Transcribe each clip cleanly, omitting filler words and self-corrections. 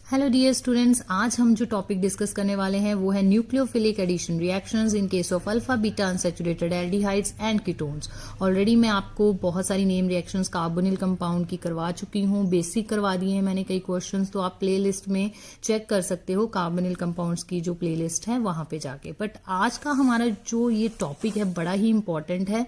Hello dear students, आज हम जो टॉपिक डिस्कस करने वाले हैं वो है nucleophilic addition reactions in case of alpha beta unsaturated aldehydes and ketones. Already मैं आपको बहुत सारी नेम रिएक्शंस कार्बोनिल कंपाउंड की करवा चुकी हूँ, बेसिक करवा दिए हैं मैंने कई क्वेश्चंस, तो आप प्लेलिस्ट में चेक कर सकते हो कार्बोनिल कंपाउंड्स की जो प्लेलिस्ट है वहां पे जाके। बट आज का हमारा जो ये टॉपिक है बड़ा ही इंपॉर्टेंट है।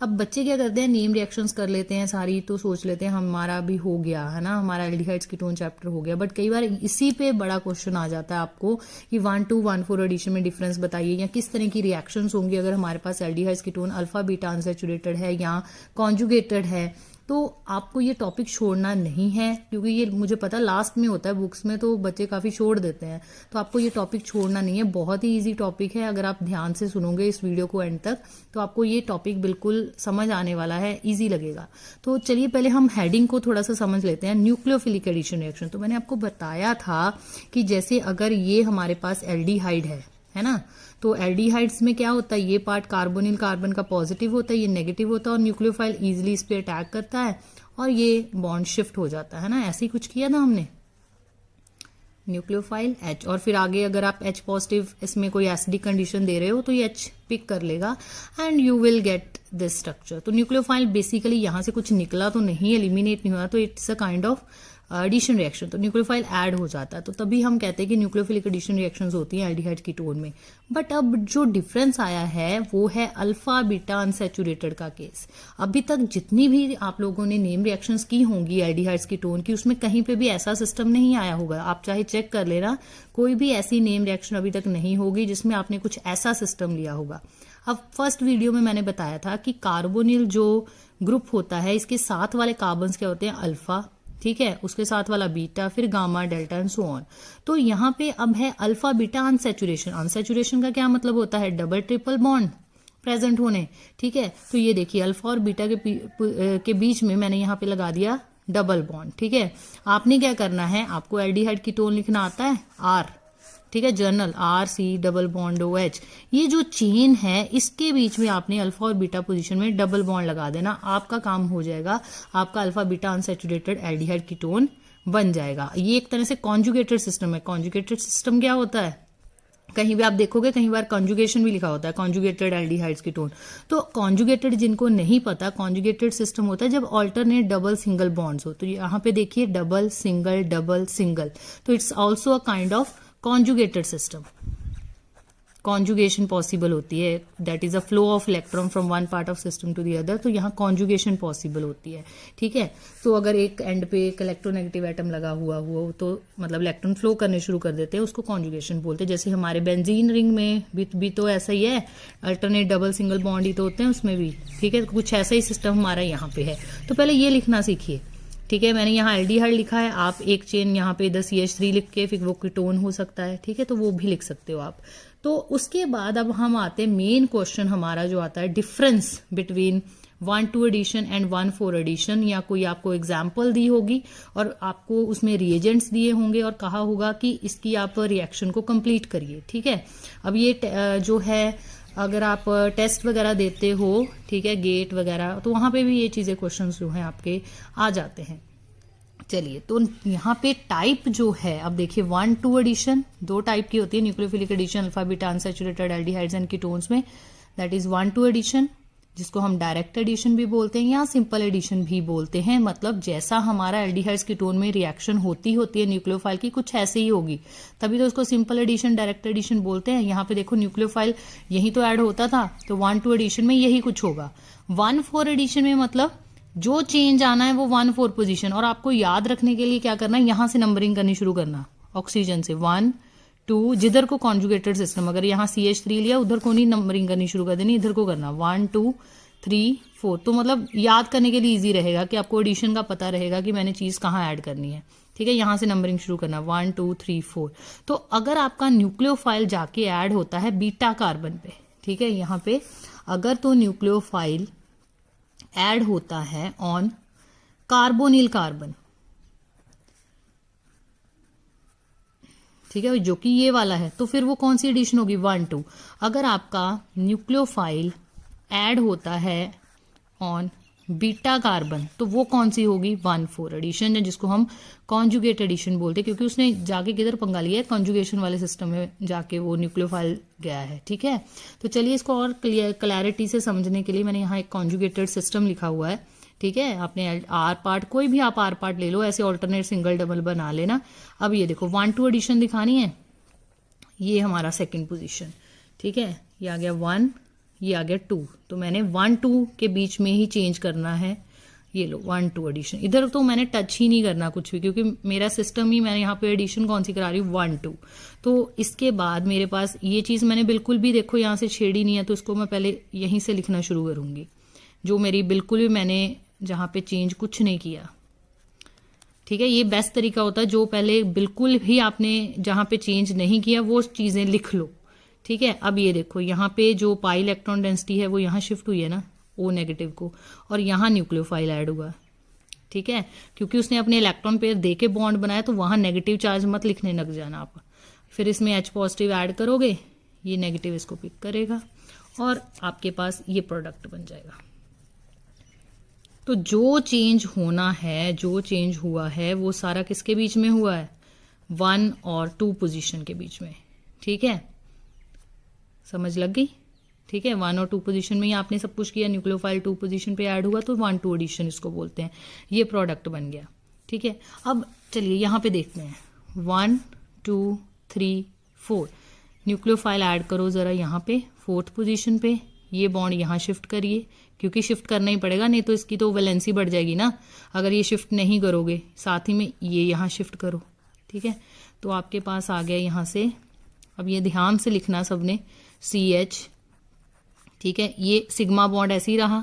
अब बच्चे क्या करते हैं, नेम रिएक्शंस कर लेते हैं सारी, तो सोच लेते हैं हमारा भी हो गया है ना, हमारा एल्डिहाइड्स कीटोन चैप्टर हो गया। बट कई बार इसी पे बड़ा क्वेश्चन आ जाता है आपको कि 1,2, 1,4 एडिशन में डिफरेंस बताइए, या किस तरह की रिएक्शंस होंगी अगर हमारे पास aldehydes ketone alpha beta unsaturated है या कॉन्जुगेटेड है। तो आपको ये टॉपिक छोड़ना नहीं है, क्योंकि ये मुझे पता लास्ट में होता है बुक्स में, तो बच्चे काफी छोड़ देते हैं। तो आपको ये टॉपिक छोड़ना नहीं है, बहुत ही इजी टॉपिक है। अगर आप ध्यान से सुनोगे इस वीडियो को एंड तक तो आपको ये टॉपिक बिल्कुल समझ आने वाला है, इजी लगेगा। तो चलिए पहले हम हेडिंग को थोड़ा सा समझ लेते हैं। न्यूक्लियोफिलिक एडिशन रिएक्शन, तो मैंने आपको बताया था कि जैसे अगर ये हमारे पास एल्डिहाइड है ना, तो एल्डिहाइड्स में क्या होता है, ये पार्ट कार्बोनिल कार्बन का पॉजिटिव होता है, ये नेगेटिव होता है, और न्यूक्लियोफाइल इजिली इस पे अटैक करता है और ये बॉन्ड शिफ्ट हो जाता है ना। ऐसे ही कुछ किया था हमने, न्यूक्लियोफाइल H, और फिर आगे अगर आप H पॉजिटिव इसमें कोई एसिडिक कंडीशन दे रहे हो तो ये H पिक कर लेगा and you will get this structure. तो न्यूक्लियोफाइल बेसिकली यहां से कुछ निकला तो नहीं, एलिमिनेट नहीं हुआ, तो it's a kind of addition reaction, तो न्यूक्लियोफाइल ऐड हो जाता है। तो तभी हम कहते हैं कि न्यूक्लियोफिलिक एडिशन रिएक्शंस होती हैं एल्डिहाइड कीटोन में। बट अब जो डिफरेंस आया है वो है अल्फा बीटा अनसैचुरेटेड का केस। अभी तक जितनी भी आप लोगों ने नेम रिएक्शंस की होंगी एल्डिहाइड्स कीटोन की, उसमें कहीं पे भी ऐसा सिस्टम नहीं आया होगा। आप चाहे चेक कर लेना, कोई भी ऐसी नेम रिएक्शन अभी तक नहीं होगी जिसमें आपने कुछ ऐसा सिस्टम लिया होगा। अब फर्स्ट वीडियो में मैंने बताया था कि कार्बोनिल जो ग्रुप होता है, इसके साथ वाले कार्बन्स क्या होते हैं, अल्फा, ठीक है, उसके साथ वाला बीटा, फिर gamma, delta and so on. तो यहाँ पे अब है अल्फा बीटा अनसैचुरेशन। अनसैचुरेशन का क्या मतलब होता है, डबल ट्रिपल बॉन्ड प्रेजेंट होने, ठीक है। तो ये देखिए अल्फा और बीटा के बीच में मैंने यहाँ पे लगा दिया डबल बॉन्ड, ठीक है। आपने क्या करना है, आपको एल्डिहाइड कीटोन लिखना आता है, R, ठीक है, journal RC double bond OH। ये जो चेन है इसके बीच में आपने अल्फा और बीटा पोजीशन में डबल बॉन्ड लगा देना, आपका काम हो जाएगा, आपका alpha beta unsaturated aldehyde ketone बन जाएगा। ये एक तरह से कॉन्जुगेटेड सिस्टम है। कॉन्जुगेटेड सिस्टम क्या होता है, कहीं भी आप देखोगे कहीं बार कॉन्जुगेशन भी लिखा होता है, कॉन्जुगेटेड एल्डिहाइड्स कीटोन। तो कॉन्जुगेटेड जिनको नहीं पता, कॉन्जुगेटेड सिस्टम होता है जब ऑल्टरनेट डबल सिंगल बॉन्ड्स हो। तो यहाँ पे देखिए डबल सिंगल, तो it's also a kind of conjugated system. Conjugation possible होती है, that is a flow of electron from one part of system to the other. तो यहाँ कॉन्जुगेशन पॉसिबल होती है, ठीक है। तो अगर एक एंड पे एक इलेक्ट्रोनेगेटिव एटम लगा हुआ हो तो मतलब इलेक्ट्रॉन फ्लो करने शुरू कर देते हैं, उसको कॉन्जुगेशन बोलते हैं। जैसे हमारे बेंजीन रिंग में भी तो ऐसा ही है, अल्टरनेट डबल सिंगल बॉन्ड ही तो होते हैं उसमें भी, ठीक है। कुछ ऐसा ही सिस्टम हमारा यहाँ पे है। तो पहले ये लिखना सीखिए, ठीक है। मैंने यहाँ एल्डिहाइड लिखा है, आप एक चेन यहाँ पे 10CH3 लिख के फिर वो कीटोन हो सकता है, ठीक है, तो वो भी लिख सकते हो आप। तो उसके बाद अब हम आते हैं मेन क्वेश्चन हमारा जो आता है, difference between 1,2 addition and 1,4 addition, या कोई आपको एग्जाम्पल दी होगी और आपको उसमें रिएजेंट्स दिए होंगे और कहा होगा कि इसकी आप रिएक्शन को कंप्लीट करिए, ठीक है। अब ये जो है अगर आप टेस्ट वगैरह देते हो, ठीक है, गेट वगैरह, तो वहां पे भी ये चीजें क्वेश्चंस जो हैं आपके आ जाते हैं। चलिए, तो यहाँ पे टाइप जो है, अब देखिए 1,2 एडिशन दो टाइप की होती है nucleophilic addition alpha beta unsaturated aldehydes and ketones में, दैट इज 1,2 एडिशन, जिसको हम डायरेक्ट एडिशन भी बोलते हैं या सिंपल एडिशन भी बोलते हैं। मतलब जैसा हमारा एल्डिहाइड्स कीटोन में रिएक्शन होती है न्यूक्लियोफाइल की, कुछ ऐसे ही होगी, तभी तो उसको सिंपल एडिशन डायरेक्ट एडिशन बोलते हैं। यहाँ पे देखो न्यूक्लियोफाइल यही तो ऐड होता था, तो 1,2 एडिशन में यही कुछ होगा। 1,4 एडिशन में मतलब जो चेंज आना है वो 1,4 पोजीशन, और आपको याद रखने के लिए क्या करना है, यहां से नंबरिंग करनी शुरू करना, ऑक्सीजन से 1, 2, जिधर को कॉन्जुगेटेड सिस्टम, अगर यहाँ CH3 लिया उधर को नहीं नंबरिंग करनी शुरू कर देनी, इधर को करना 1, 2, 3, 4। तो मतलब याद करने के लिए इजी रहेगा कि आपको एडिशन का पता रहेगा कि मैंने चीज कहाँ ऐड करनी है, ठीक है। यहां से नंबरिंग शुरू करना 1, 2, 3, 4। तो अगर आपका न्यूक्लियोफाइल जाके ऐड होता है बीटा कार्बन पे, ठीक है, यहाँ पे अगर तो न्यूक्लियोफाइल ऐड होता है ऑन कार्बोनिल कार्बन, ठीक है, जो कि ये वाला है, तो फिर वो कौन सी एडिशन होगी, 1, 2। अगर आपका न्यूक्लियोफाइल ऐड होता है ऑन बीटा कार्बन, तो वो कौन सी होगी, 1,4 एडिशन, जिसको हम कॉन्जुगेट एडिशन बोलते हैं, क्योंकि उसने जाके किधर पंगा लिया है, कॉन्जुगेशन वाले सिस्टम में जाके वो न्यूक्लियोफाइल गया है। ठीक है, तो चलिए इसको और क्लैरिटी से समझने के लिए मैंने यहाँ एक कॉन्जुगेटेड सिस्टम लिखा हुआ है। ठीक है, आपने आर पार्ट, कोई भी आप आर पार्ट ले लो, ऐसे ऑल्टरनेट सिंगल डबल बना लेना। अब ये देखो 1,2 एडिशन दिखानी है, ये हमारा सेकेंड पोजिशन। ठीक है, ये आ गया 1, ये आ गया 2, तो मैंने 1,2 के बीच में ही चेंज करना है। ये लो 1,2 एडिशन, इधर तो मैंने टच ही नहीं करना कुछ भी, क्योंकि मेरा सिस्टम ही, मैंने यहाँ पे एडिशन कौन सी करा रही हूँ, 1,2। तो इसके बाद मेरे पास ये चीज मैंने बिल्कुल भी देखो यहाँ से छेड़ी नहीं है, तो इसको मैं पहले यहीं से लिखना शुरू करूंगी, जो मेरी बिल्कुल भी मैंने जहाँ पे चेंज कुछ नहीं किया। ठीक है, ये बेस्ट तरीका होता है, जो पहले बिल्कुल भी आपने जहाँ पे चेंज नहीं किया वो चीजें लिख लो। ठीक है, अब ये देखो यहाँ पे जो पाई इलेक्ट्रॉन डेंसिटी है वो यहाँ शिफ्ट हुई है ना, O नेगेटिव को, और यहाँ न्यूक्लियोफाइल ऐड हुआ। ठीक है, क्योंकि उसने अपने इलेक्ट्रॉन पेयर दे के बॉन्ड बनाया, तो वहां नेगेटिव चार्ज मत लिखने लग जाना आप। फिर इसमें H पॉजिटिव ऐड करोगे, ये नेगेटिव इसको पिक करेगा, और आपके पास ये प्रोडक्ट बन जाएगा। तो जो चेंज होना है, जो चेंज हुआ है, वो सारा किसके बीच में हुआ है, 1 और 2 पोजीशन के बीच में। ठीक है, समझ लग गई। ठीक है, 1 और 2 पोजीशन में ही आपने सब कुछ किया, न्यूक्लियोफाइल 2 पोजीशन पे ऐड हुआ, तो 1,2 एडिशन इसको बोलते हैं, ये प्रोडक्ट बन गया। ठीक है, अब चलिए यहाँ पे देखते हैं, 1, 2, 3, 4 न्यूक्लियोफाइल ऐड करो जरा यहाँ पे 4th पोजीशन पे, ये बॉन्ड यहाँ शिफ्ट करिए, क्योंकि शिफ्ट करना ही पड़ेगा, नहीं तो इसकी तो वैलेंसी बढ़ जाएगी ना अगर ये शिफ्ट नहीं करोगे। साथ ही में ये यहाँ शिफ्ट करो। ठीक है, तो आपके पास आ गया यहाँ से, अब ये ध्यान से लिखना सबने, CH। ठीक है, ये सिग्मा बॉन्ड ऐसे ही रहा,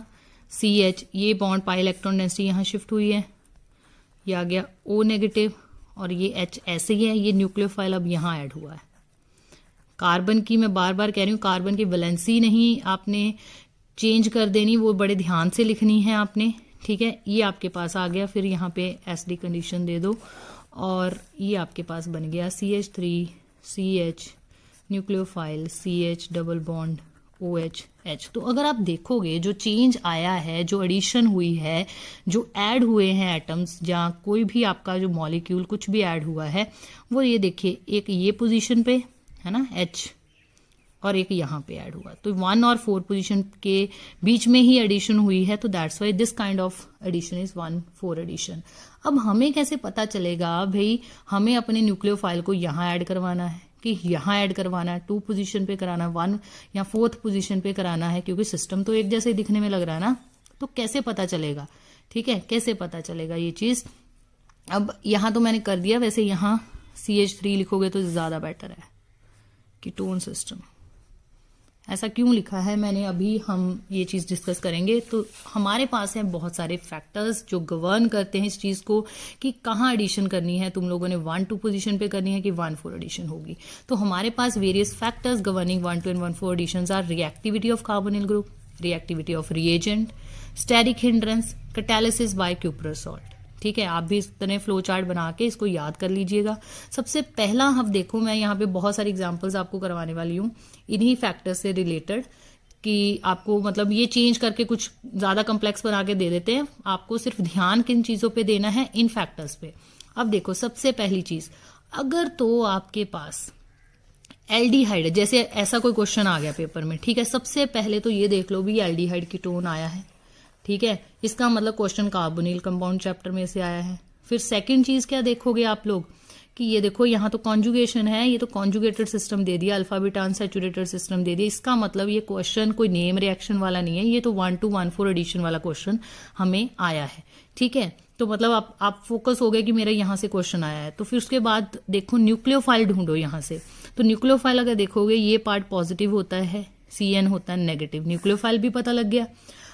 CH, ये बॉन्ड पाई इलेक्ट्रॉन डेंसिटी यहाँ शिफ्ट हुई है, ये आ गया O नेगेटिव, और ये H ऐसे ही है, ये न्यूक्लियोफाइल अब यहाँ ऐड हुआ है। कार्बन की मैं बार बार कह रही हूँ, कार्बन की वैलेंसी नहीं आपने चेंज कर देनी, वो बड़े ध्यान से लिखनी है आपने। ठीक है, ये आपके पास आ गया, फिर यहाँ पे SD कंडीशन दे दो, और ये आपके पास बन गया CH3 CH nucleophile CH double bond OH H। तो अगर आप देखोगे जो चेंज आया है, जो एडिशन हुई है, जो ऐड हुए हैं एटम्स, जहाँ कोई भी आपका जो मॉलिक्यूल कुछ भी ऐड हुआ है, वो ये देखिए, एक ये पोजीशन पे है ना H, और एक यहाँ पे ऐड हुआ, तो 1 और 4 पोजीशन के बीच में ही एडिशन हुई है, तो that's why this kind of addition is 1,4 addition. अब हमें कैसे पता चलेगा भाई, हमें अपने न्यूक्लियोफाइल को यहाँ ऐड करवाना है कि यहाँ ऐड करवाना है, 2 पोजीशन पे कराना, 1 या 4th पोजीशन पे कराना है, क्योंकि सिस्टम तो एक जैसे दिखने में लग रहा है ना, तो कैसे पता चलेगा। ठीक है, कैसे पता चलेगा ये चीज। अब यहाँ तो मैंने कर दिया, वैसे यहाँ CH3 लिखोगे तो ज्यादा बेटर है, कीटोन सिस्टम। ऐसा क्यों लिखा है मैंने, अभी हम ये चीज डिस्कस करेंगे। तो हमारे पास है बहुत सारे फैक्टर्स जो गवर्न करते हैं इस चीज को कि कहाँ एडिशन करनी है, तुम लोगों ने 1,2 पोजीशन पे करनी है कि 1,4 एडिशन होगी। तो हमारे पास various factors governing 1,2 and 1,4 additions are reactivity of carbonyl group, reactivity of reagent, steric hindrance, catalysis by cuprous salt. ठीक है, आप भी इस तरह फ्लो चार्ट बना के इसको याद कर लीजिएगा। सबसे पहला हम देखो, मैं यहाँ पे बहुत सारी एग्जांपल्स आपको करवाने वाली हूँ इन्हीं फैक्टर्स से रिलेटेड, कि आपको मतलब ये चेंज करके कुछ ज्यादा कॉम्प्लेक्स बना के दे देते हैं, आपको सिर्फ ध्यान किन चीजों पे देना है, इन फैक्टर्स पे। अब देखो, सबसे पहली चीज, अगर तो आपके पास एल्डिहाइड, जैसे ऐसा कोई क्वेश्चन आ गया पेपर में, ठीक है, सबसे पहले तो ये देख लो भी एल्डिहाइड कीटोन आया है। ठीक है, इसका मतलब क्वेश्चन कार्बोनिल कंपाउंड चैप्टर में से आया है। फिर सेकंड चीज क्या देखोगे आप लोग कि ये देखो यहाँ तो कॉन्जुगेशन है, ये तो कॉन्जुगेटेड सिस्टम दे दिया, अल्फा बीटा अनसैचुरेटेड सिस्टम दे दिया। इसका मतलब ये क्वेश्चन कोई नेम रिएक्शन वाला नहीं है, ये तो 1,2 1,4 एडिशन वाला क्वेश्चन हमें आया है। ठीक है, तो मतलब आप फोकस हो गए कि मेरा यहाँ से क्वेश्चन आया है। तो फिर उसके बाद देखो न्यूक्लियोफाइल ढूंढो यहाँ से, तो न्यूक्लियोफाइल अगर देखोगे ये पार्ट पॉजिटिव होता है, CN होता है नेगेटिव, न्यूक्लियोफाइल भी पता लग गया।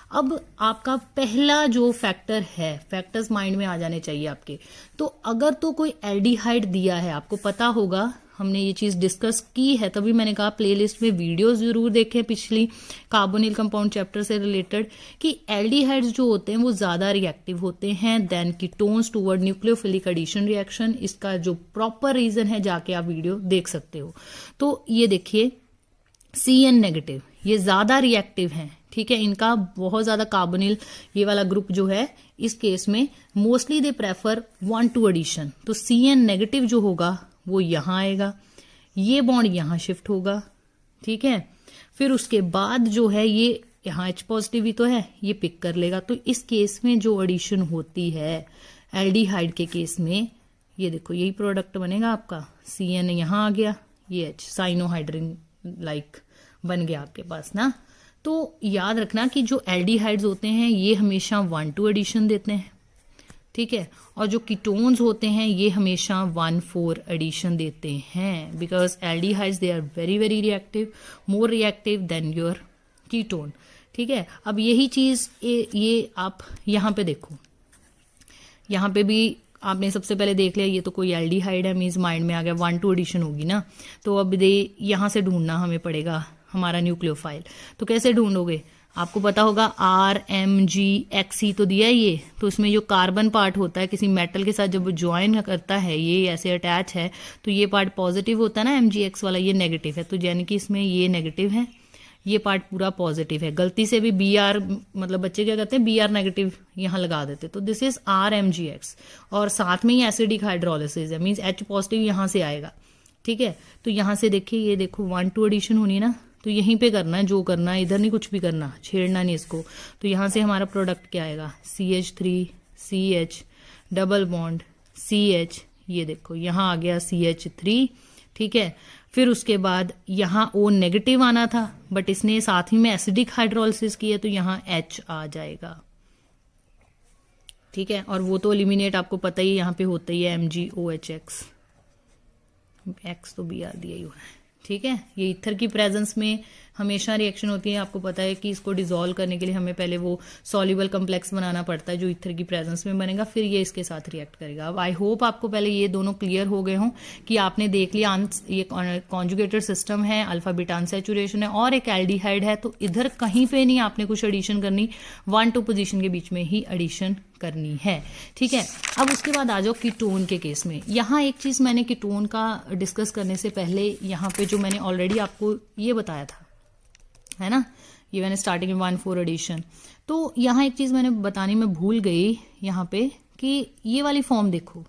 अब आपका पहला जो फैक्टर है, फैक्टर्स माइंड में आ जाने चाहिए आपके। तो अगर तो कोई एल्डिहाइड दिया है, आपको पता होगा, हमने ये चीज डिस्कस की है, तभी मैंने कहा प्लेलिस्ट में वीडियोस जरूर देखें पिछली कार्बोनिल कंपाउंड चैप्टर से रिलेटेड, कि एल्डिहाइड्स जो होते हैं वो ज्यादा रिएक्टिव होते हैं than ketones toward nucleophilic addition reaction. इसका जो प्रॉपर रीजन है जाके आप वीडियो देख सकते हो। तो ये देखिए CN नेगेटिव, ये ज्यादा रिएक्टिव हैं। ठीक है, इनका बहुत ज्यादा कार्बोनिल ये वाला ग्रुप जो है इस केस में मोस्टली दे प्रेफर 1,2 एडिशन। तो CN नेगेटिव जो होगा वो यहां आएगा, ये बॉन्ड यहां शिफ्ट होगा, ठीक है। फिर उसके बाद जो है ये यहाँ H पॉजिटिव भी तो है, ये पिक कर लेगा। तो इस केस में जो एडिशन होती है एल्डिहाइड के केस में, ये देखो यही प्रोडक्ट बनेगा आपका, CN यहाँ आ गया, ये H साइनोहाइड्रिन लाइक बन गया आपके पास ना। तो याद रखना कि जो एल्डिहाइड्स होते हैं ये हमेशा 1,2 एडिशन देते हैं, ठीक है, और जो कीटोन्स होते हैं ये हमेशा 1,4 एडिशन देते हैं, because aldehydes they are very very reactive, more reactive than your ketone, ठीक है। अब यही चीज ये आप यहाँ पे देखो, यहाँ पे भी आपने सबसे पहले देख लिया ये तो कोई एल्डिहाइड है, मीन्स माइंड में आ गया 1,2 एडिशन होगी ना। तो अब यहाँ से ढूंढना हमें पड़ेगा हमारा न्यूक्लियोफाइल। तो कैसे ढूंढोगे, आपको पता होगा RMGXE तो दिया है ये, तो इसमें जो कार्बन पार्ट होता है किसी मेटल के साथ जब वो ज्वाइन करता है, ये ऐसे अटैच है, तो ये पार्ट पॉजिटिव होता है ना MgX वाला, ये नेगेटिव है, तो यानी कि इसमें ये नेगेटिव है, ये पार्ट पूरा पॉजिटिव है। गलती से भी BR मतलब बच्चे क्या करते हैं BR नेगेटिव यहाँ लगा देते, तो दिस इज RMGX, और साथ में ही एसिडिक हाइड्रोलिसिस है, मीन्स H पॉजिटिव यहाँ से आएगा, ठीक है। तो यहाँ से देखिए, ये देखो 1,2 एडिशन होनी ना, तो यहीं पे करना है जो करना है, इधर नहीं कुछ भी करना, छेड़ना नहीं इसको। तो यहाँ से हमारा प्रोडक्ट क्या आएगा, CH3 CH double bond CH, ये देखो यहाँ आ गया CH3, ठीक है। फिर उसके बाद यहाँ O नेगेटिव आना था, बट इसने साथ ही में एसिडिक हाइड्रोलिसिस किया, तो यहाँ H आ जाएगा, ठीक है। और वो तो एलिमिनेट आपको पता ही यहाँ पे होता ही है, MgOHX, X तो BR दिया ही हुआ है, ठीक है। ये ईथर की प्रेजेंस में हमेशा रिएक्शन होती है, आपको पता है कि इसको डिसॉल्व करने के लिए हमें पहले वो सॉल्युबल कॉम्प्लेक्स बनाना पड़ता है जो ईथर की प्रेजेंस में बनेगा, फिर ये इसके साथ रिएक्ट करेगा। अब आई होप आपको पहले ये दोनों क्लियर हो गए हों कि आपने देख लिया ये कॉन्जुगेटेड सिस्टम है, अल्फा बीटा अनसैचुरेशन है और एक एल्डिहाइड है, तो इधर कहीं पे नहीं आपने कुछ एडिशन करनी, 1-2 पोजीशन के बीच में ही एडिशन करनी है, ठीक है। अब उसके बाद आ जाओ कीटोन के केस में। यहाँ एक चीज मैंने कीटोन का डिस्कस करने से पहले यहाँ पे जो मैंने ऑलरेडी आपको ये बताया था, है ना, ये मैंने स्टार्टिंग में 1,4 एडिशन, तो यहाँ एक चीज मैंने बतानी में भूल गई यहाँ पे कि ये वाली फॉर्म देखो,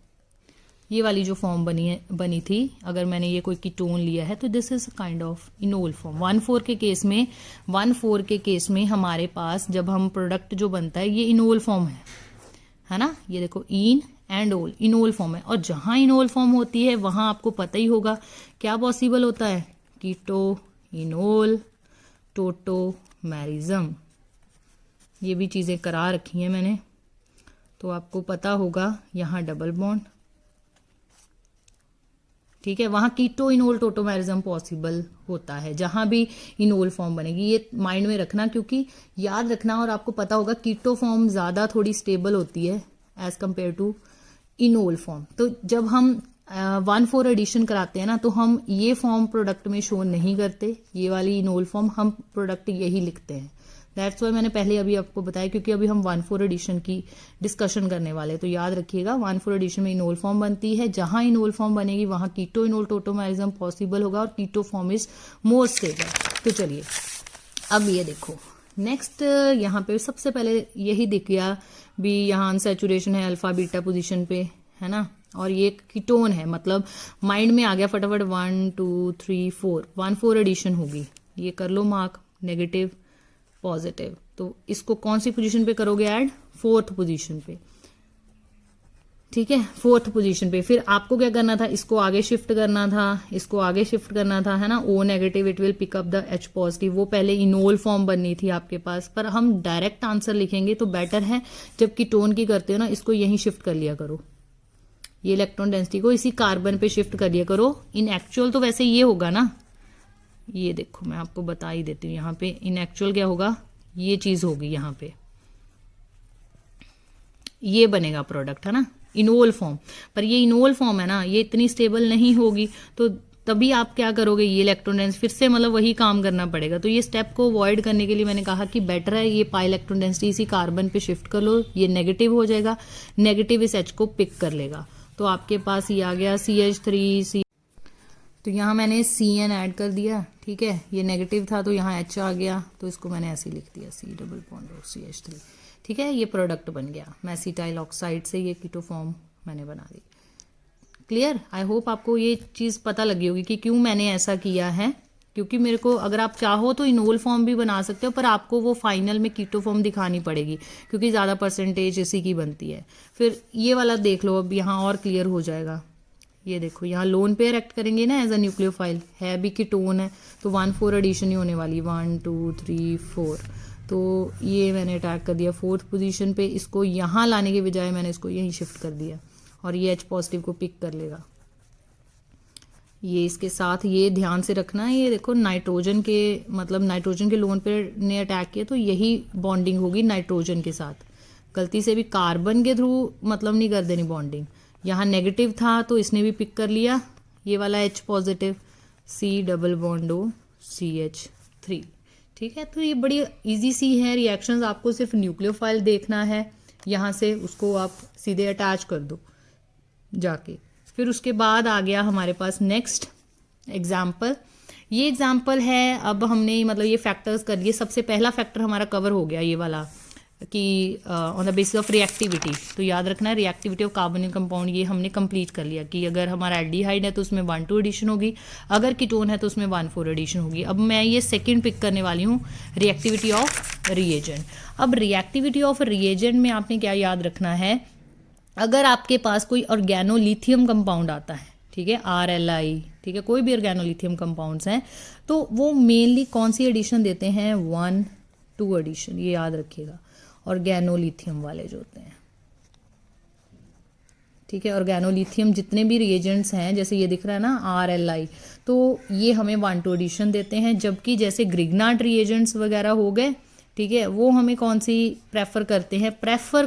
ये वाली जो फॉर्म बनी थी, अगर मैंने ये कोई कीटोन लिया है तो this is kind of enol form. 1,4 के केस में हमारे पास जब हम प्रोडक्ट जो बनता है ये इनोल फॉर्म है ना, ये देखो इन एंड ओल इनोल फॉर्म है, और जहां इनोल फॉर्म होती है वहां आपको पता ही होगा क्या पॉसिबल होता है, कीटो इनोल टोटोमेरिज्म, ये भी चीजें करा रखी हैं मैंने, तो आपको पता होगा यहाँ डबल बॉन्ड, ठीक है, वहां कीटो इनोल टोटोमेरिज्म पॉसिबल होता है जहां भी इनोल फॉर्म बनेगी, ये माइंड में रखना, क्योंकि याद रखना, और आपको पता होगा कीटो फॉर्म ज्यादा थोड़ी स्टेबल होती है as compare to enol form. तो जब हम 1,4 एडिशन कराते हैं ना, तो हम ये फॉर्म प्रोडक्ट में शो नहीं करते, ये वाली इनोल फॉर्म हम प्रोडक्ट यही लिखते हैं। दैट्स वाई मैंने पहले अभी आपको बताया, क्योंकि अभी हम 1,4 एडिशन की डिस्कशन करने वाले हैं, तो याद रखिएगा 1,4 एडिशन में इनोल फॉर्म बनती है, जहां इनोल फॉर्म बनेगी वहां कीटो इनोल टोटोमेरिज्म पॉसिबल होगा, और keto form is more stable. तो चलिए अब ये देखो नेक्स्ट, यहाँ पे सबसे पहले यही दिख गया भी, यहाँ अनसैचुरेशन है अल्फा बीटा पोजिशन पे, है ना, और ये कीटोन है, मतलब माइंड में आ गया फटाफट 1 2 3 4 1,4 एडिशन होगी, ये कर लो मार्क, नेगेटिव पॉजिटिव, तो इसको कौन सी पोजीशन पे करोगे ऐड, 4th पोजीशन पे, ठीक है, 4th पोजीशन पे। फिर आपको क्या करना था, इसको आगे शिफ्ट करना था, इसको आगे शिफ्ट करना था, है ना, O negative it will pick up the H positive, वो पहले इनोल फॉर्म बननी थी आपके पास, पर हम डायरेक्ट आंसर लिखेंगे तो बेटर है, जब कीटोन की करते हो ना, इसको यहीं शिफ्ट कर लिया करो, ये इलेक्ट्रॉन डेंसिटी को इसी कार्बन पे शिफ्ट कर लिया करो। इन एक्चुअल तो वैसे ये होगा ना, ये देखो मैं आपको बता ही देती हूँ, यहाँ पे इन एक्चुअल क्या होगा, ये चीज होगी, यहाँ पे ये बनेगा प्रोडक्ट, है ना, इनोल फॉर्म। पर ये इनोल फॉर्म है ना, ये इतनी स्टेबल नहीं होगी, तो तभी आप क्या करोगे, ये इलेक्ट्रॉन डेंसिटी फिर से मतलब वही काम करना पड़ेगा। तो ये स्टेप को अवॉइड करने के लिए मैंने कहा कि बेटर है ये पाई इलेक्ट्रॉन डेंसिटी इसी कार्बन पे शिफ्ट कर लो, ये नेगेटिव हो जाएगा, नेगेटिव इस H को पिक कर लेगा, तो आपके पास ये आ गया CH3 तो यहाँ मैंने CN ऐड कर दिया, ठीक है, ये नेगेटिव था तो यहाँ H आ गया, तो इसको मैंने ऐसे लिख दिया C double bond O CH3, ठीक है, ये प्रोडक्ट बन गया मेसिटाइल ऑक्साइड से, ये कीटो फॉर्म मैंने बना दी। क्लियर? आई होप आपको ये चीज़ पता लगी होगी कि क्यों मैंने ऐसा किया है, क्योंकि मेरे को अगर आप चाहो तो इनोल फॉर्म भी बना सकते हो, पर आपको वो फाइनल में कीटो फॉर्म दिखानी पड़ेगी क्योंकि ज़्यादा परसेंटेज इसी की बनती है। फिर ये वाला देख लो, अब यहाँ और क्लियर हो जाएगा। ये देखो यहाँ लोन पेयर एक्ट करेंगे ना एज अ न्यूक्लियोफाइल, है भी कीटोन है, तो 1,4 एडिशन ही होने वाली, 1 2 3 4। तो ये मैंने अटैक कर दिया 4th पोजीशन पे, इसको यहाँ लाने के बजाय मैंने इसको यहीं शिफ्ट कर दिया और ये H पॉजिटिव को पिक कर लेगा। ये इसके साथ ये ध्यान से रखना है, ये देखो नाइट्रोजन के मतलब नाइट्रोजन के लोन पेयर ने अटैक किया तो यही बॉन्डिंग होगी नाइट्रोजन के साथ, गलती से भी कार्बन के थ्रू मतलब नहीं कर देनी बॉन्डिंग। यहाँ नेगेटिव था तो इसने भी पिक कर लिया ये वाला H positive, C double bond O CH3, ठीक है। तो ये बड़ी इजी सी है रिएक्शंस, आपको सिर्फ न्यूक्लियोफाइल देखना है, यहाँ से उसको आप सीधे अटैच कर दो जाके। फिर उसके बाद आ गया हमारे पास नेक्स्ट एग्जाम्पल। ये एग्जाम्पल है, अब हमने मतलब ये फैक्टर्स कर लिए। सबसे पहला फैक्टर हमारा कवर हो गया ये वाला कि on the basis of reactivity. तो याद रखना रिएक्टिविटी ऑफ कार्बोनिल कंपाउंड ये हमने कंप्लीट कर लिया कि अगर हमारा एल्डिहाइड है तो उसमें 1,2 एडिशन होगी, अगर कीटोन है तो उसमें 1,4 एडिशन होगी। अब मैं ये सेकंड पिक करने वाली हूँ, रिएक्टिविटी ऑफ रिएजेंट। अब रिएक्टिविटी ऑफ रिएजेंट में आपने क्या याद रखना है, अगर आपके पास कोई ऑर्गेनोलिथियम कंपाउंड आता है, ठीक है, RLI, ठीक है, कोई भी ऑर्गेनोलिथियम कंपाउंड्स हैं, तो वो मेनली कौन सी एडिशन देते हैं, 1 2 एडिशन, ये याद रखिएगा, ऑर्गेनोलिथियम वाले जो होते हैं, ठीक है। ऑर्गेनोलिथियम जितने भी रिएजेंट्स हैं, जैसे ये दिख रहा है ना RLI, तो ये हमें 1 2 एडिशन देते हैं, जबकि जैसे ग्रिग्नाट रिएजेंट्स वगैरह हो गए, ठीक है, वो हमें कौन सी प्रेफर करते हैं,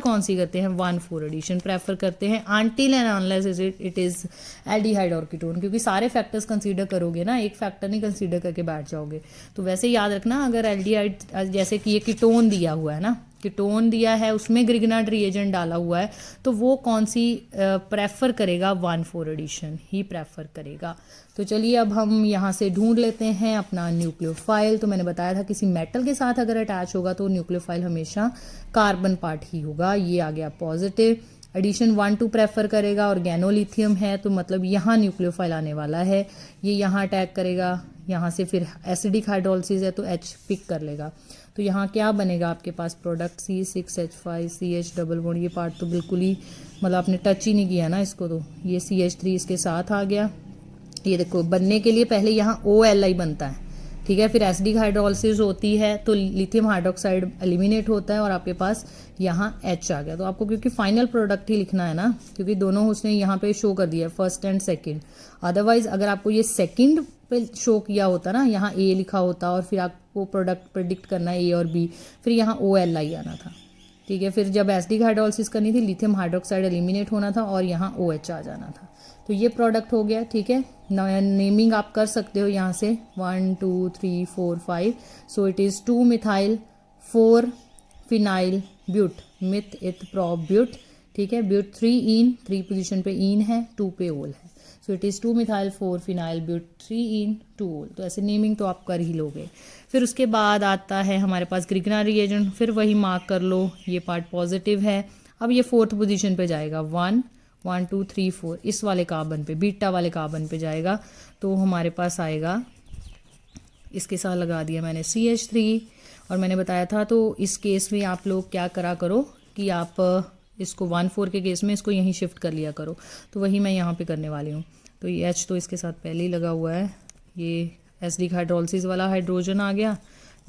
कौन सी करते हैं, 1 4 एडिशन प्रेफर करते हैं, until and unless it is aldehyde और कीटोन, क्योंकि सारे फैक्टर्स कंसीडर करोगे ना, एक फैक्टर नहीं कंसीडर करके बैठ जाओगे। तो वैसे याद रखना, अगर एल्डिहाइड जैसे कि ये कीटोन दिया हुआ है ना, कीटोन दिया है उसमें ग्रिग्नाट रिएजेंट डाला हुआ है, तो वो कौन सी प्रेफर करेगा, 1 4 एडिशन ही प्रेफर करेगा। तो चलिए अब हम यहाँ से ढूंढ लेते हैं अपना न्यूक्लियोफाइल। तो मैंने बताया था किसी मेटल के साथ अगर अटैच होगा तो न्यूक्लियोफाइल हमेशा कार्बन पार्ट ही होगा। ये आ गया पॉजिटिव, एडिशन 1 2 प्रेफर करेगा, और ऑर्गेनोलिथियम है तो मतलब यहाँ न्यूक्लियोफाइल आने वाला है, ये यहाँ अटैक करेगा, यहाँ से फिर एसिडिक हाइड्रोलिसिस है तो H पिक कर लेगा। तो यहाँ क्या बनेगा आपके पास product, C6H5 CH double bond, ये पार्ट तो बिल्कुल ही मतलब आपने टच ही नहीं किया ना इसको, तो ये CH3 इसके साथ आ गया। ये देखो बनने के लिए पहले यहाँ OLI बनता है, ठीक है, फिर एसिडिक हाइड्रोलिसिस होती है तो लिथियम हाइड्रोक्साइड एलिमिनेट होता है और आपके पास यहाँ H आ गया। तो आपको क्योंकि फाइनल प्रोडक्ट ही लिखना है ना, क्योंकि दोनों उसने यहाँ पे शो कर दिया है, फर्स्ट एंड सेकंड। अदरवाइज अगर आपको ये सेकंड पे शो किया होता ना, यहाँ A लिखा होता और फिर आपको प्रोडक्ट प्रेडिक्ट करना है A और B, फिर यहाँ OLI आना था, ठीक है। फिर जब एसिडिक हाइड्रोलिसिस करनी थी लिथियम हाइड्रोक्साइड एलिमिनेट होना था और यहाँ OH आ जाना था। तो ये प्रोडक्ट हो गया, ठीक है। नेमिंग आप कर सकते हो यहाँ से 1 2 3 4 5। So it is 2 methyl 4 phenyl but, meth eth prop but, ठीक है, ब्यूट 3 इन, 3 पोजीशन पे इन है, 2 पे ओल है। So it is 2 methyl 4 phenyl but 3 ene 2 ol. तो ऐसे नेमिंग तो आप कर ही लोगे। फिर उसके बाद आता है हमारे पास ग्रिग्ना रिएजेंट, फिर वही मार्क कर लो, ये पार्ट पॉजिटिव है। अब ये 4th पोजीशन पे जाएगा, 1 1 2 3 4, इस वाले कार्बन पे, बीटा वाले कार्बन पे जाएगा। तो हमारे पास आएगा, इसके साथ लगा दिया मैंने CH3, और मैंने बताया था तो इस केस में आप लोग क्या करा करो कि आप इसको 1 4 के केस में इसको यहीं शिफ्ट कर लिया करो। तो वही मैं यहाँ पे करने वाली हूँ। तो ये H तो इसके साथ पहले ही लगा हुआ है, ये एसिडिक हाइड्रोलिसिस वाला हाइड्रोजन आ गया,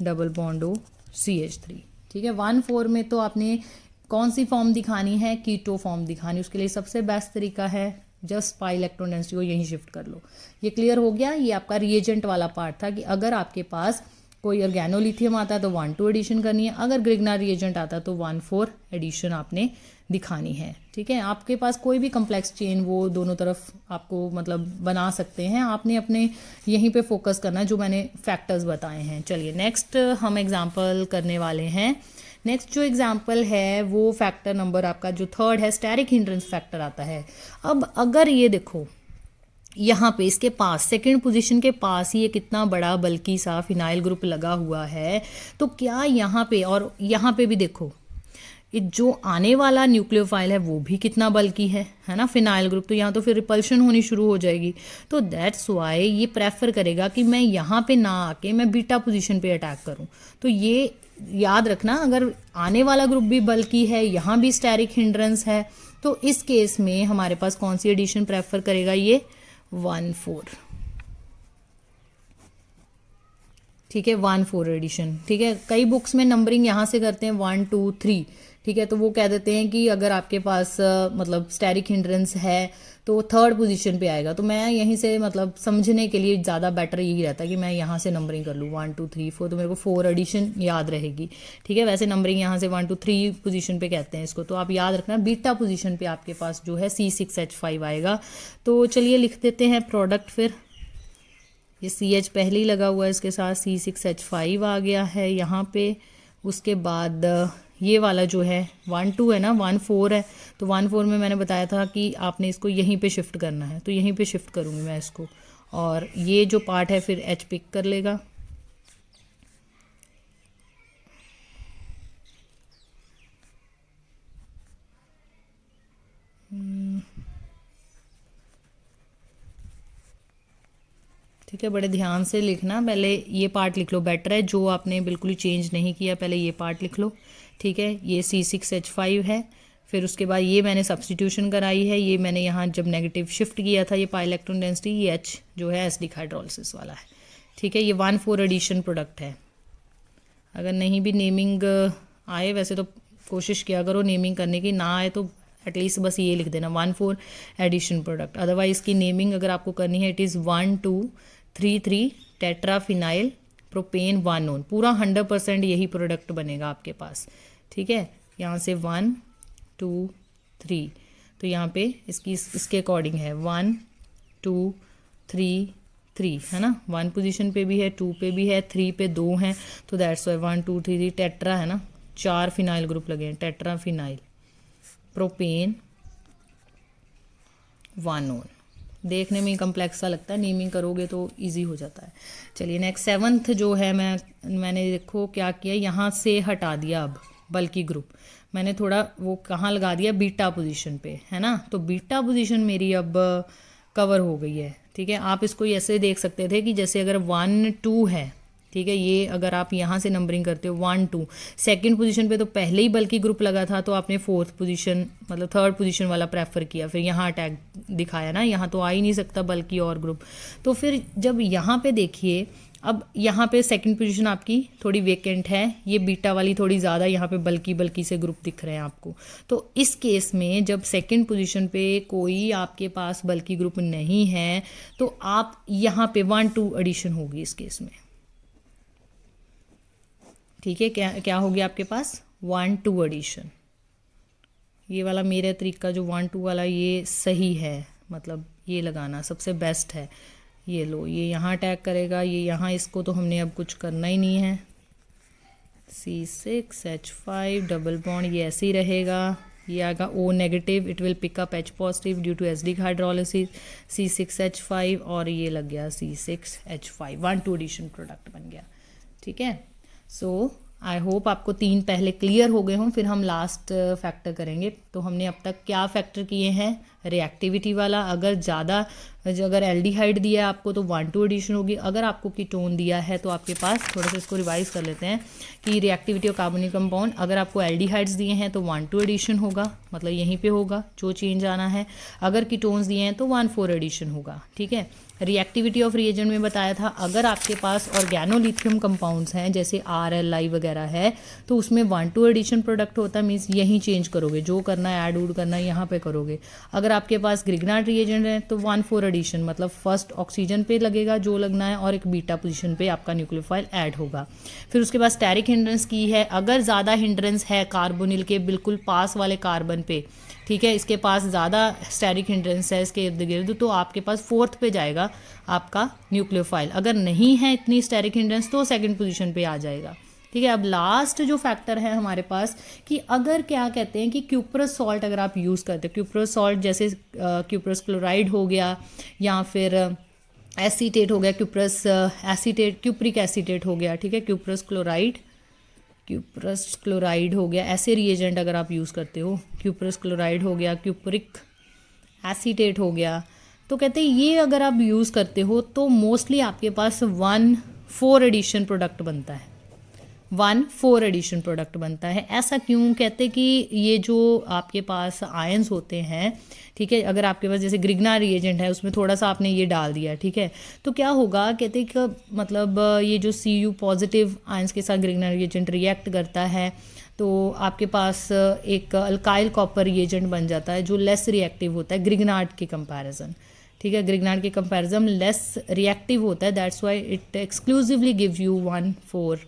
डबल बॉन्ड O CH3, ठीक है। 1 4 में तो आपने कौन सी फॉर्म दिखानी है, कीटो फॉर्म दिखानी, उसके लिए सबसे बेस्ट तरीका है जस्ट पाई इलेक्ट्रॉन डेंसिटी को यहीं शिफ्ट कर लो। ये क्लियर हो गया। ये आपका रिएजेंट वाला पार्ट था कि अगर आपके पास कोई ऑर्गेनोलिथियम आता है तो 1 2 एडिशन करनी है, अगर ग्रिग्ना रिएजेंट आता है तो 1 4 एडिशन आपने दिखानी है, ठीक है। आपके पास कोई भी कम्प्लेक्स चेन वो दोनों तरफ आपको मतलब बना सकते हैं, आपने अपने यहीं पे फोकस करना है जो मैंने फैक्टर्स बताए हैं। चलिए नेक्स्ट हम एग्जाम्पल करने वाले हैं। नेक्स्ट जो एग्जाम्पल है वो फैक्टर नंबर आपका जो 3rd है, स्टेरिक हिंड्रेंस फैक्टर आता है। अब अगर ये देखो यहाँ पे इसके पास सेकंड पोजीशन के पास ही ये कितना बड़ा बल्कि सा फिनाइल ग्रुप लगा हुआ है, तो क्या यहाँ पे और यहाँ पे भी देखो ये जो आने वाला न्यूक्लियोफाइल है वो भी कितना बल्कि है ना, फिनाइल ग्रुप, तो यहाँ तो फिर रिपल्शन होनी शुरू हो जाएगी। तो दैट्स वाई ये प्रेफर करेगा कि मैं यहाँ पे ना आके मैं बीटा पोजीशन पे अटैक करूँ। तो ये याद रखना, अगर आने वाला ग्रुप भी बल्कि है, यहाँ भी स्टेरिक हिंड्रेंस है, तो इस केस में हमारे पास कौन सी एडिशन प्रेफर करेगा, ये 1,4, ठीक है, 1,4 एडिशन। ठीक है, कई बुक्स में नंबरिंग यहाँ से करते हैं 1, 2, 3, ठीक है, तो वो कह देते हैं कि अगर आपके पास मतलब स्टेरिक हिंड्रेंस है तो थर्ड पोजीशन पे आएगा। तो मैं यहीं से मतलब समझने के लिए ज़्यादा बेटर यही रहता है कि मैं यहाँ से नंबरिंग कर लूँ 1, 2, 3, 4, तो मेरे को 4 एडिशन याद रहेगी। ठीक है, वैसे नंबरिंग यहाँ से 1, 2, 3 पोजीशन पे कहते हैं इसको, तो आप याद रखना बीटा पोजीशन पे आपके पास जो है C6H5 आएगा। तो चलिए लिख देते हैं प्रोडक्ट, फिर ये CH पहले ही लगा हुआ है, इसके साथ C6H5 आ गया है यहाँ पे। उसके बाद ये वाला जो है 1, 2 है ना, 1, 4 है, तो 1, 4 में मैंने बताया था कि आपने इसको यहीं पे शिफ्ट करना है, तो यहीं पे शिफ्ट करूँगी मैं इसको, और ये जो पार्ट है फिर H पिक कर लेगा। ठीक है, बड़े ध्यान से लिखना, पहले ये पार्ट लिख लो, बेटर है, जो आपने बिल्कुल ही चेंज नहीं किया पहले ये पार्ट लिख लो। ठीक है, ये C6H5 है, फिर उसके बाद ये मैंने सब्सटीट्यूशन कराई है, ये मैंने यहाँ जब नेगेटिव शिफ्ट किया था, ये पाई इलेक्ट्रॉन डेंसिटी, ये H जो है एसिडिक हाइड्रोलिसिस वाला है। ठीक है, ये 1,4 एडिशन प्रोडक्ट है। अगर नहीं भी नेमिंग आए, वैसे तो कोशिश किया करो नेमिंग करने की, ना आए तो एटलीस्ट बस ये लिख देना 1,4 एडिशन प्रोडक्ट। अदरवाइज इसकी नेमिंग अगर आपको करनी है, इट इज़ 1, 2, 3, 3 टेट्राफिनाइल प्रोपेन 1 ऑन, पूरा 100% यही प्रोडक्ट बनेगा आपके पास। ठीक है, यहाँ से 1, 2, 3, तो यहाँ पे इसके अकॉर्डिंग है 1, 2, 3, 3 है ना, 1 पोजीशन पे भी है, 2 पे भी है, 3 पे 2 हैं, तो दैट्स वाई 1, 2, 3 टेट्रा है ना, 4 फिनाइल ग्रुप लगे हैं, टेट्राफिनाइल प्रोपेन 1 ऑन। देखने में कम्प्लेक्स सा लगता है, नेमिंग करोगे तो इजी हो जाता है। चलिए नेक्स्ट 7th जो है, मैंने देखो क्या किया, यहाँ से हटा दिया अब बल्कि ग्रुप, मैंने थोड़ा वो कहाँ लगा दिया, बीटा पोजीशन पे, है ना, तो बीटा पोजीशन मेरी अब कवर हो गई है। ठीक है, आप इसको ऐसे देख सकते थे कि जैसे अगर 1, 2 है, ठीक है, ये अगर आप यहाँ से नंबरिंग करते हो 1, 2, सेकंड पोजीशन पे तो पहले ही बल्कि ग्रुप लगा था, तो आपने 4th पोजीशन मतलब 3rd पोजीशन वाला प्रेफर किया, फिर यहाँ अटैक दिखाया ना, यहाँ तो आ ही नहीं सकता बल्कि और ग्रुप। तो फिर जब यहाँ पे देखिए, अब यहाँ पे सेकंड पोजीशन आपकी थोड़ी वेकेंट है, ये बीटा वाली थोड़ी ज़्यादा, यहाँ पे बल्कि से ग्रुप दिख रहे हैं आपको। तो इस केस में जब सेकंड पोजीशन पे कोई आपके पास बल्कि ग्रुप नहीं है, तो आप यहाँ पे 1, 2 एडिशन होगी इस केस में। ठीक है, क्या होगी आपके पास 1, 2 एडिशन। ये वाला मेरा तरीका जो 1, 2 वाला ये सही है, मतलब ये लगाना सबसे बेस्ट है। ये लो, ये यहाँ अटैक करेगा, ये यहाँ, इसको तो हमने अब कुछ करना ही नहीं है। C6H5 डबल बॉन्ड, ये ऐसे ही रहेगा, ये आएगा O negative, it will pick up H positive due to acidic hydrolysis, C6H5, और ये लग गया C6H5, 1, 2 एडिशन प्रोडक्ट बन गया। ठीक है, सो आई होप आपको 3 पहले क्लियर हो गए हों, फिर हम लास्ट फैक्टर करेंगे। तो हमने अब तक क्या फैक्टर किए हैं, रिएक्टिविटी वाला, अगर एल्डिहाइड दिया है आपको तो 1, 2 एडिशन होगी, अगर आपको कीटोन दिया है तो आपके पास, थोड़ा सा इसको रिवाइज कर लेते हैं कि रिएक्टिविटी ऑफ कार्बोनिक कंपाउंड, अगर आपको एल्डिहाइड्स दिए हैं तो 1, 2 एडिशन होगा, मतलब यहीं पे होगा जो चेंज आना है। अगर कीटोन्स दिए हैं तो 1, 4 एडिशन होगा। ठीक है, रिएक्टिविटी ऑफ रिएजेंट में बताया था, अगर आपके पास ऑर्गेनोलिथियम कंपाउंड्स हैं जैसे RLI वगैरह है, तो उसमें 1, 2 एडिशन प्रोडक्ट होता है, मीन्स यहीं चेंज करोगे, जो करना है ऐड उड करना है यहाँ पे करोगे। अगर आपके पास ग्रिग्नार्ड रिएजेंट है तो 1, 4 एडिशन, मतलब फर्स्ट ऑक्सीजन पे लगेगा जो लगना है, और एक बीटा पोजीशन पे आपका न्यूक्लियोफाइल ऐड होगा। फिर उसके बाद स्टेरिक हिंड्रेंस की है, अगर ज़्यादा हिंड्रेंस है कार्बोनिल के बिल्कुल पास वाले कार्बन पे, ठीक है, इसके पास ज़्यादा स्टेरिक हिंड्रेंस है इसके इर्द गिर्द, तो आपके पास 4th पे जाएगा आपका न्यूक्लियोफाइल। अगर नहीं है इतनी स्टेरिक हिंड्रेंस तो 2nd पोजीशन पे आ जाएगा। ठीक है। अब लास्ट जो फैक्टर है हमारे पास कि अगर क्या कहते हैं कि क्यूप्रस सॉल्ट अगर आप यूज़ करते हैं, क्यूप्रस सॉल्ट जैसे क्यूप्रस क्लोराइड हो गया या फिर एसीटेट हो गया, क्यूप्रस एसीटेट, क्यूप्रिक एसीटेट हो गया, ठीक है, क्यूप्रस क्लोराइड हो गया, ऐसे रिएजेंट अगर आप यूज़ करते हो, क्यूप्रस क्लोराइड हो गया, क्यूप्रिक एसीटेट हो गया, तो कहते हैं ये अगर आप यूज़ करते हो तो मोस्टली आपके पास 1,4 एडिशन प्रोडक्ट बनता है, 1,4 एडिशन प्रोडक्ट बनता है। ऐसा क्यों कहते कि ये जो आपके पास आयंस होते हैं, ठीक है, अगर आपके पास जैसे ग्रिग्ना रिएजेंट है उसमें थोड़ा सा आपने ये डाल दिया, ठीक है, तो क्या होगा, कहते कि मतलब ये जो Cu पॉजिटिव आयंस के साथ ग्रिग्ना रिएजेंट रिएक्ट करता है तो आपके पास एक अल्काइल कॉपर रिएजेंट बन जाता है जो लेस रिएक्टिव होता है ग्रिग्नार्ड के कंपैरिजन, ठीक है, ग्रिग्नार्ड के कंपैरिजन लेस रिएक्टिव होता है, that's why it exclusively give you 1,4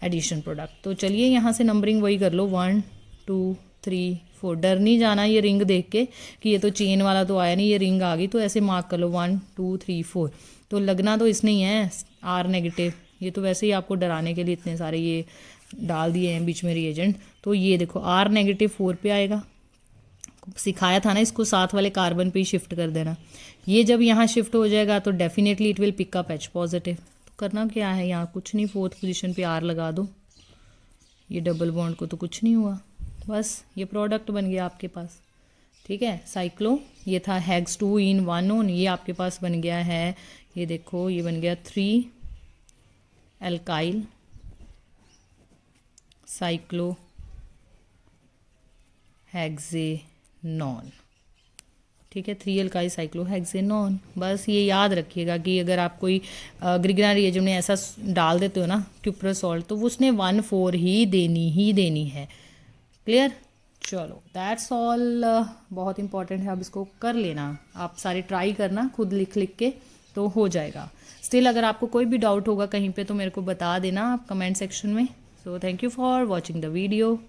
addition product. तो चलिए यहाँ से नंबरिंग वही कर लो, 1 2 3 4। डर नहीं जाना ये रिंग देख के कि ये तो चेन वाला तो आया नहीं, ये रिंग आ गई, तो ऐसे मार्क कर लो 1 2 3 4। तो लगना तो इसने ही है R नेगेटिव, ये तो वैसे ही आपको डराने के लिए इतने सारे ये डाल दिए हैं बीच में रिएजेंट। तो ये देखो R नेगेटिव 4 पे आएगा, सिखाया था ना इसको साथ वाले कार्बन पे ही शिफ्ट कर देना। ये जब यहाँ शिफ्ट हो जाएगा तो definitely it will pick up H positive. तो करना क्या है, यहाँ कुछ नहीं, 4th पोजीशन पे R लगा दो, ये डबल बॉन्ड को तो कुछ नहीं हुआ, बस ये प्रोडक्ट बन गया आपके पास, ठीक है। साइक्लो ये था हेक्स 2 in 1 on, ये आपके पास बन गया है, ये देखो ये बन गया 3 एल्काइल साइक्लो हेक्सेनॉन, ठीक है, 3 एल्काइल साइक्लो हेक्सेनॉन। बस ये याद रखिएगा कि अगर आप कोई ग्रिग्ना रिएजेंट में ऐसा डाल देते हो ना क्यूप्रस सॉल्ट, तो उसने 1,4 ही देनी है। क्लियर, चलो दैट्स ऑल। बहुत इंपॉर्टेंट है, अब इसको कर लेना, आप सारे ट्राई करना खुद लिख के तो हो जाएगा। स्टिल अगर आपको कोई भी डाउट होगा कहीं पे तो मेरे को बता देना आप कमेंट सेक्शन में। So thank you for watching the video.